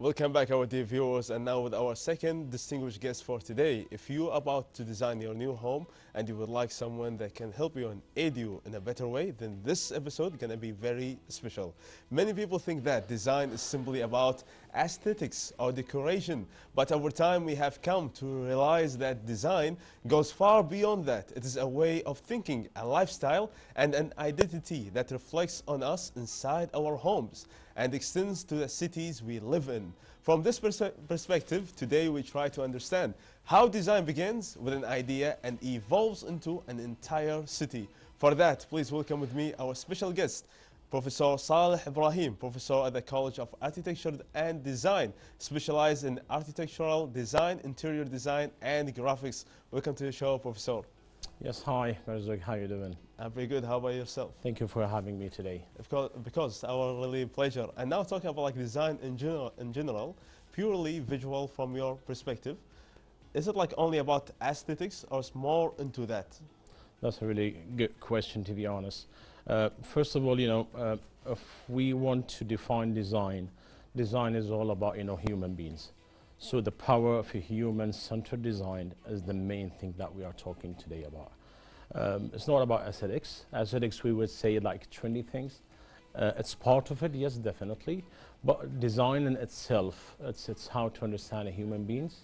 Welcome back, our dear viewers, and now with our second distinguished guest for today. If you're about to design your new home and you would like someone that can help you and aid you in a better way, then this episode is going to be very special. Many people think that design is simply about aesthetics or decoration, but over time we have come to realize that design goes far beyond that. It is a way of thinking, a lifestyle, and an identity that reflects on us inside our homes and extends to the cities we live in. From this perspective, today we try to understand how design begins with an idea and evolves into an entire city. For that, please welcome with me our special guest, Professor Saleh Ebrahim, professor at the College of Architecture and Design, specialized in architectural design, interior design, and graphics. Welcome to the show, Professor. Yes, hi, Marzuk, how are you doing? I'm very good. How about yourself? Thank you for having me today. Because our really pleasure. And now talking about like design in general, purely visual from your perspective, is it like only about aesthetics or is more into that? That's a really good question, to be honest. First of all, if we want to define design, design is all about, human beings. So the power of a human-centered design is the main thing that we are talking today about. It's not about aesthetics. Aesthetics, we would say like trendy things. It's part of it, yes, definitely. But design in itself, it's how to understand human beings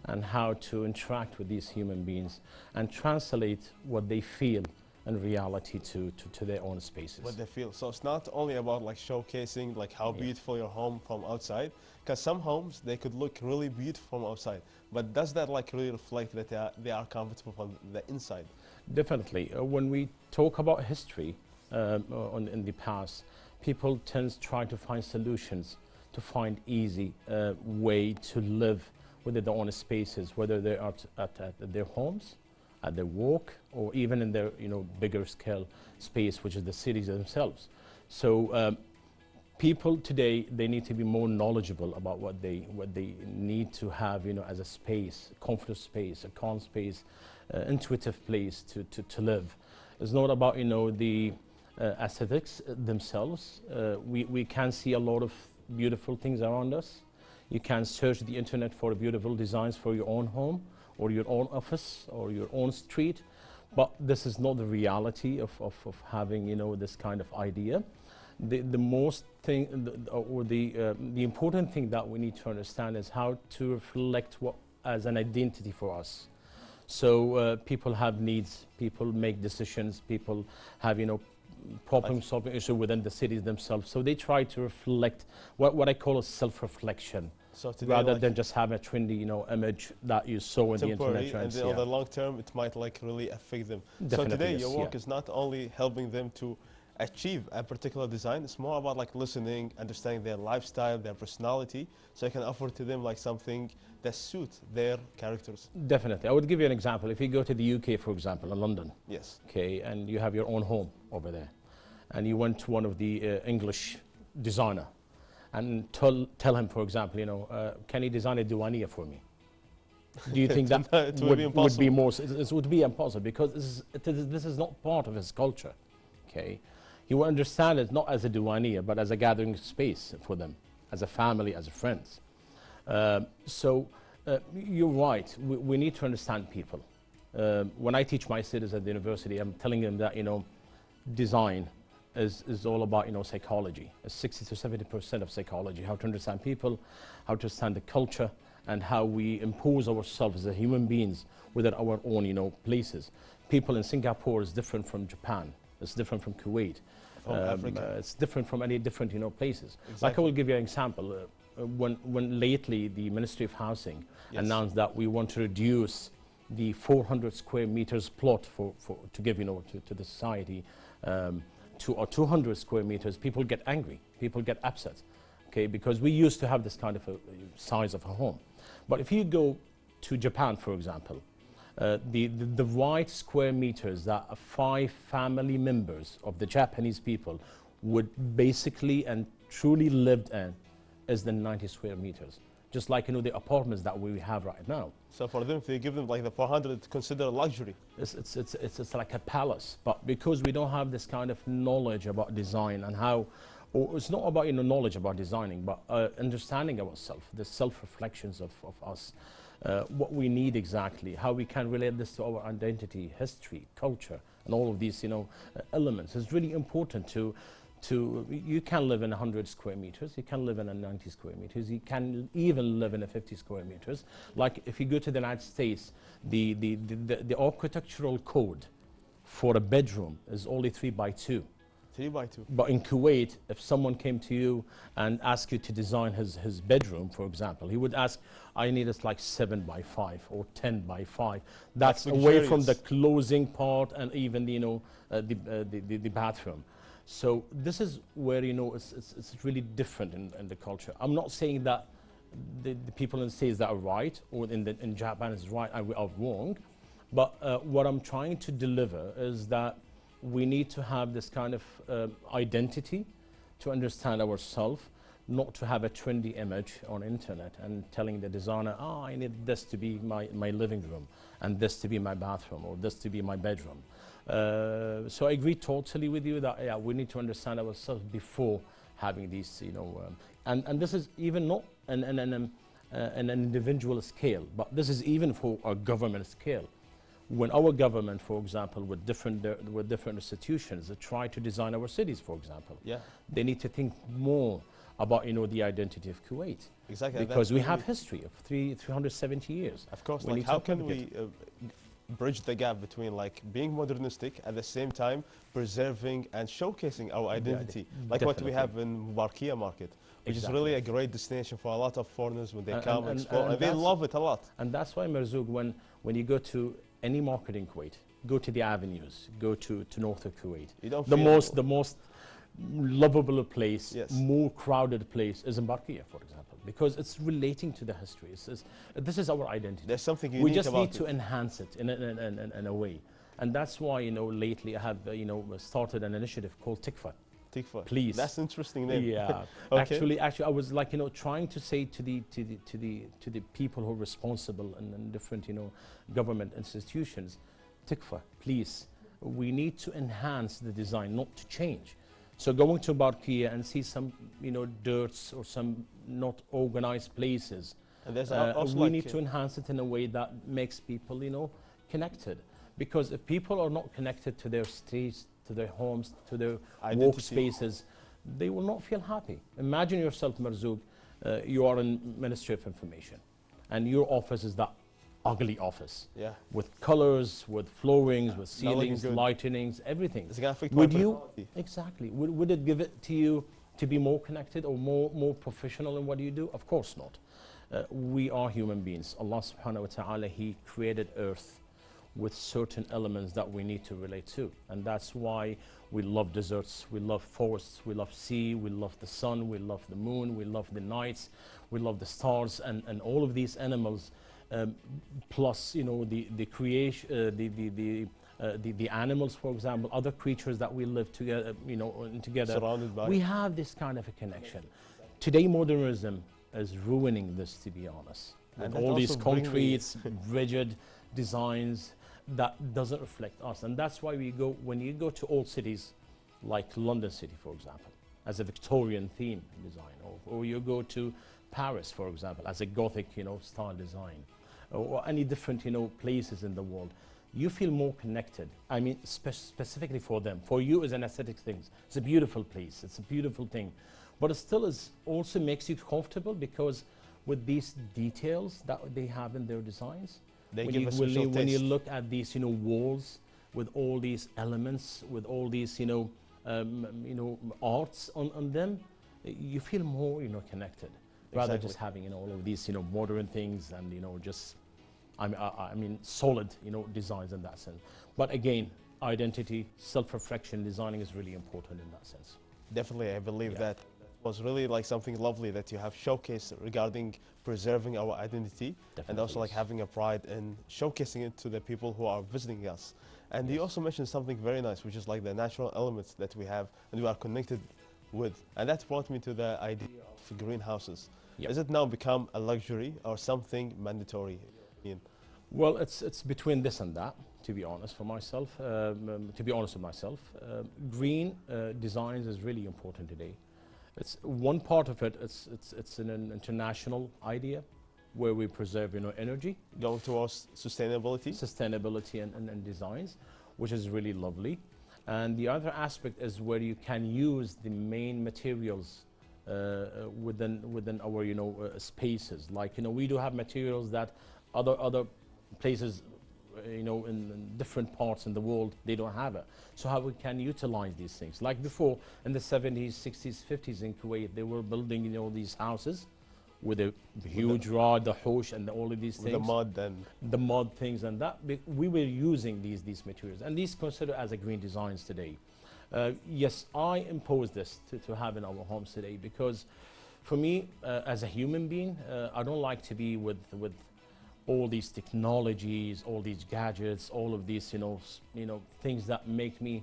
and how to interact with these human beings and translate what they feel in reality to their own spaces. What they feel. So it's not only about like showcasing like how beautiful your home from outside, because some homes they could look really beautiful from outside, but does that like really reflect that they are comfortable from the inside? Definitely. When we talk about history in the past, people tend to try to find solutions to find easy way to live within their own spaces, whether they are at their homes, at their work, or even in their bigger scale space, which is the cities themselves. So people today, they need to be more knowledgeable about what they need to have as a space, a comfortable space, a calm space, intuitive place to live. It's not about the aesthetics themselves. We can see a lot of beautiful things around us. You can search the internet for beautiful designs for your own home or your own office or your own street, but this is not the reality of having this kind of idea. The most thing the important thing that we need to understand is how to reflect what as an identity for us. So people have needs, people make decisions, people have problem-solving issue within the cities themselves. So they try to reflect what I call a self-reflection. So rather than just have a trendy, image that you saw in the internet trends. And on the long term, it might like really affect them. Definitely, so today, yes, your work is not only helping them to achieve a particular design, it's more about like listening, understanding their lifestyle, their personality, so you can offer to them like something that suits their characters. Definitely. I would give you an example. If you go to the UK, for example, in London, yes, okay, and you have your own home over there, and you went to one of the English designer, and tell him, for example, can he design a Diwania for me? Do you think that would be more? It would be impossible because this is not part of his culture. Okay, he will understand it not as a Diwania but as a gathering space for them, as a family, as friends. So you're right. We need to understand people. When I teach my students at the university, I'm telling them that design is all about psychology. It's 60 to 70% of psychology, how to understand people, how to understand the culture, and how we impose ourselves as human beings within our own places. People in Singapore is different from Japan. It's different from Kuwait. From Africa. It's different from any different places. Exactly. Like I will give you an example. When lately the Ministry of Housing announced that we want to reduce the 400 square meters plot to give to the society to 200 square meters, people get angry, people get upset, okay, because we used to have this kind of a size of a home. But if you go to Japan, for example, the right square meters that 5 family members of the Japanese people would basically and truly lived in is the 90 square meters. Just like the apartments that we have right now. So for them, if they give them like the 400, it's considered a luxury. It's like a palace. But because we don't have this kind of knowledge about design and how or it's not about knowledge about designing, but understanding ourselves, the self-reflections of us, what we need exactly, how we can relate this to our identity, history, culture, and all of these elements. It's really important to you can live in 100 square meters, you can live in a 90 square meters, you can even live in a 50 square meters. Like if you go to the United States, the architectural code for a bedroom is only 3 by 2. 3 by 2. But in Kuwait, if someone came to you and asked you to design his bedroom, for example, he would ask, I need it like 7 by 5 or 10 by 5. That's away from the closing part and even the bathroom. So this is where it's really different in the culture. I'm not saying that the people in the States that are right or in Japan is right and we are wrong, but what I'm trying to deliver is that we need to have this kind of identity to understand ourselves, not to have a trendy image on internet and telling the designer, oh, I need this to be my living room and this to be my bathroom or this to be my bedroom. So I agree totally with you that yeah, we need to understand ourselves before having these, and this is even not an individual scale, but this is even for a government scale. When our government, for example, with different institutions that try to design our cities, for example, yeah, they need to think more about the identity of Kuwait. Exactly. Because we have history of 370 years. Of course. Like how can we bridge the gap between like being modernistic at the same time preserving and showcasing our identity, like what we have in Barkia market, which is really a great destination for a lot of foreigners when they come and explore, and they love it a lot. And that's why, Marzouk, when you go to any market in Kuwait, go to the avenues, go to north of Kuwait. You don't the most lovable place, yes, more crowded place is in Barkia, for example, because it's relating to the history. This is our identity. There's something unique we just about need to enhance it in a way, and that's why lately I have started an initiative called Tikfa. Tikfa. Please. That's an interesting name. Yeah. Okay. Actually, I was like trying to say to the people who are responsible in different government institutions, Tikfa, please, we need to enhance the design, not to change. So going to Barkia and see some dirts or some not organized places, and there's we need to enhance it in a way that makes people connected. Because if people are not connected to their streets, to their homes, to their workspaces, they will not feel happy. Imagine yourself, Marzouk, you are in Ministry of Information, and your office is that ugly office, yeah, with colors, with floorings, with ceilings, lightenings, everything. It's gonna affect would you exactly? Would it give it to you to be more connected or more professional in what you do? Of course not. We are human beings. Allah Subhanahu wa Taala, He created Earth with certain elements that we need to relate to, and that's why we love deserts, we love forests, we love sea, we love the sun, we love the moon, we love the nights, we love the stars, and all of these animals. Plus, the creation, the animals, for example, other creatures that we live together, together. Surrounded by. We have this kind of a connection. Today, modernism is ruining this, to be honest. And all these concrete, rigid designs that doesn't reflect us, and that's why when you go to old cities, like London City, for example, as a Victorian theme design, or you go to Paris, for example, as a Gothic, style design. Or any different, places in the world, you feel more connected. I mean, specifically for them. For you, it's an aesthetic thing. It's a beautiful place. It's a beautiful thing, but it still also makes you comfortable because with these details that they have in their designs, when you look at these, walls with all these elements, with all these, arts on them, you feel more, connected. Rather just having all of these modern things and just I mean solid designs in that sense. But again, identity, self-reflection, designing is really important in that sense. Definitely, I believe that was really like something lovely that you have showcased regarding preserving our identity. Definitely, and also like having a pride in showcasing it to the people who are visiting us. And you also mentioned something very nice, which is like the natural elements that we have and we are connected with. And that brought me to the idea of greenhouses. Has it now become a luxury or something mandatory? Well, it's between this and that, to be honest, for myself. To be honest with myself, green designs is really important today. It's one part of it. It's an international idea where we preserve, energy, Going towards sustainability. and designs, which is really lovely. And the other aspect is where you can use the main materials within our spaces. Like we do have materials that other places in different parts in the world they don't have it. So how we can utilize these things? Like before in the 70s, 60s, 50s in Kuwait, they were building these houses with a huge rod, the hoosh, and all of these things. The mud and the mud things, and that we were using these materials, and these considered as a green designs today. Yes, I impose this to have in our homes today because, for me, as a human being, I don't like to be with all these technologies, all these gadgets, all of these things that make me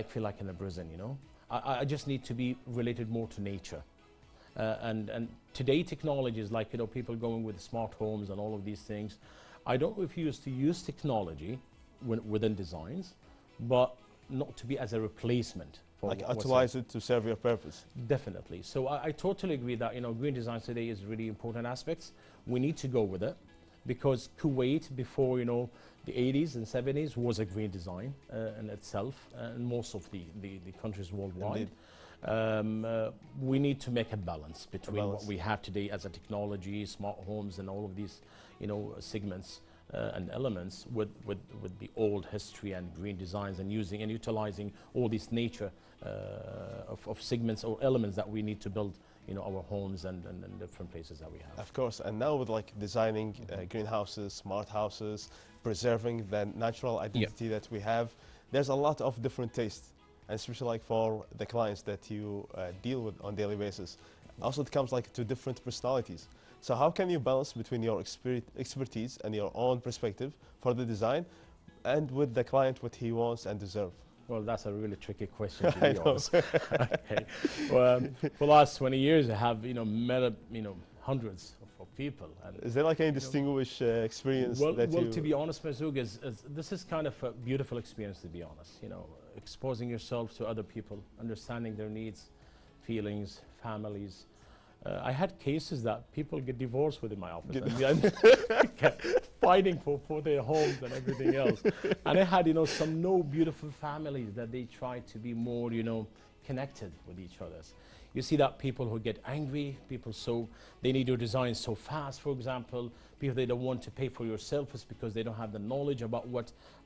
feel like in a prison. I just need to be related more to nature. And today technologies like people going with smart homes and all of these things, I don't refuse to use technology within designs, but not to be as a replacement for like utilize it to serve your purpose. Definitely. So I totally agree that green designs today is really important aspects. We need to go with it because Kuwait before the 80s and 70s was a green design in itself, and most of the countries worldwide. We need to make a balance between what we have today as a technology, smart homes, and all of these, segments and elements with the old history and green designs, and using and utilizing all this nature of segments or elements that we need to build, our homes and different places that we have. Of course, and now with designing greenhouses, smart houses, preserving the natural identity that we have, there's a lot of different tastes. And especially for the clients that you deal with on a daily basis. Also, it comes to different personalities. So how can you balance between your expertise and your own perspective for the design and with the client what he wants and deserves? Well, that's a really tricky question, to be honest. Okay. Well, for the last 20 years, I have met hundreds of people. And is there any distinguished experience that you... Well, to be honest, Marzouk, this is kind of a beautiful experience, to be honest. Exposing yourself to other people, understanding their needs, feelings, families. I had cases that people get divorced within my office and fighting for their homes and everything else. And I had, some beautiful families that they try to be more, connected with each other. You see that people who get angry, they need your design so fast, for example. People, they don't want to pay for your service because they don't have the knowledge about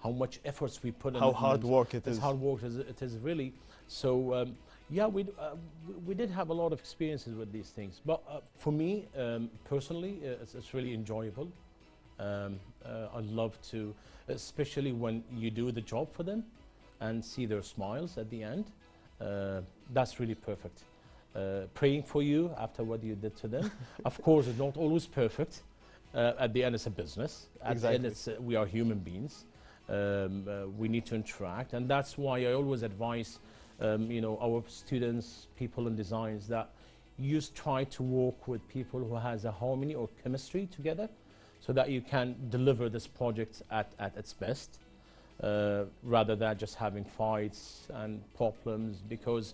how much efforts we put in. How hard work it is. How hard work it is really. So yeah, we did have a lot of experiences with these things. But for me, personally, it's really enjoyable. I love to, especially when you do the job for them and see their smiles at the end. That's really perfect. Praying for you after what you did to them. Of course, it's not always perfect. At the end, it's a business. At the end, we are human beings. We need to interact, and that's why I always advise, our students, people in designs, that you try to work with people who has a harmony or chemistry together, so that you can deliver this project at its best, rather than just having fights and problems. Because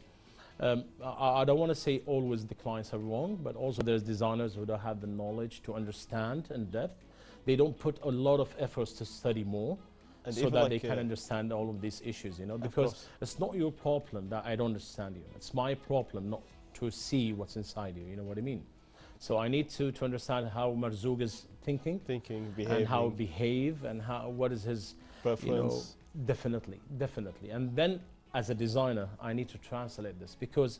I don't want to say always the clients are wrong, but also there's designers who don't have the knowledge to understand in depth. They don't put a lot of efforts to study more, and so that they can understand all of these issues, because it's not your problem that I don't understand you. It's my problem not to see what's inside you, you know what I mean? So I need to understand how Marzouk is thinking, behaving, and how behave, and what is his preference. Definitely. And then, as a designer, I need to translate this, because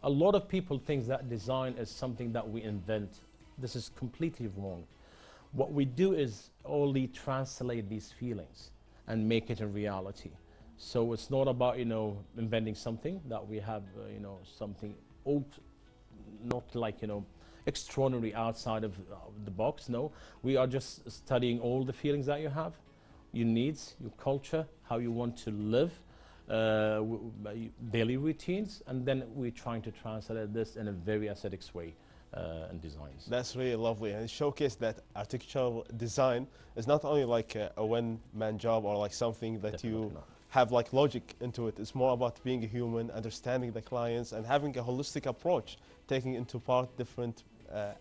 a lot of people think that design is something that we invent. This is completely wrong. What we do is only translate these feelings and make it a reality. So it's not about, inventing something that we have, something old, not extraordinary outside of the box. No, we are just studying all the feelings that you have, your needs, your culture, how you want to live, daily routines, and then we're trying to translate this in a very aesthetic way in designs. That's really lovely, and it showcased that architectural design is not only a one-man job or something that you have like logic into it. It's more about being a human, understanding the clients, and having a holistic approach, taking into part different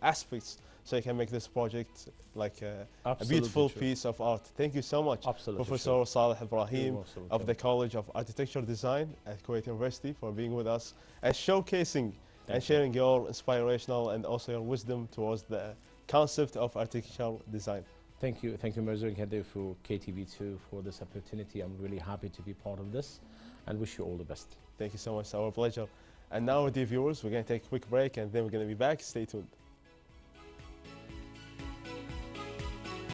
aspects, so you can make this project like a beautiful piece of art. Thank you so much, Professor Saleh Ebrahim of the College of Architecture Design at Kuwait University, for being with us and showcasing and sharing your inspirational and also your wisdom towards the concept of architectural design. Thank you, Mirza and Kadir, for KTV2 for this opportunity. I'm really happy to be part of this and wish you all the best. Thank you so much, our pleasure. And now, dear viewers, we're going to take a quick break and then we're going to be back. Stay tuned.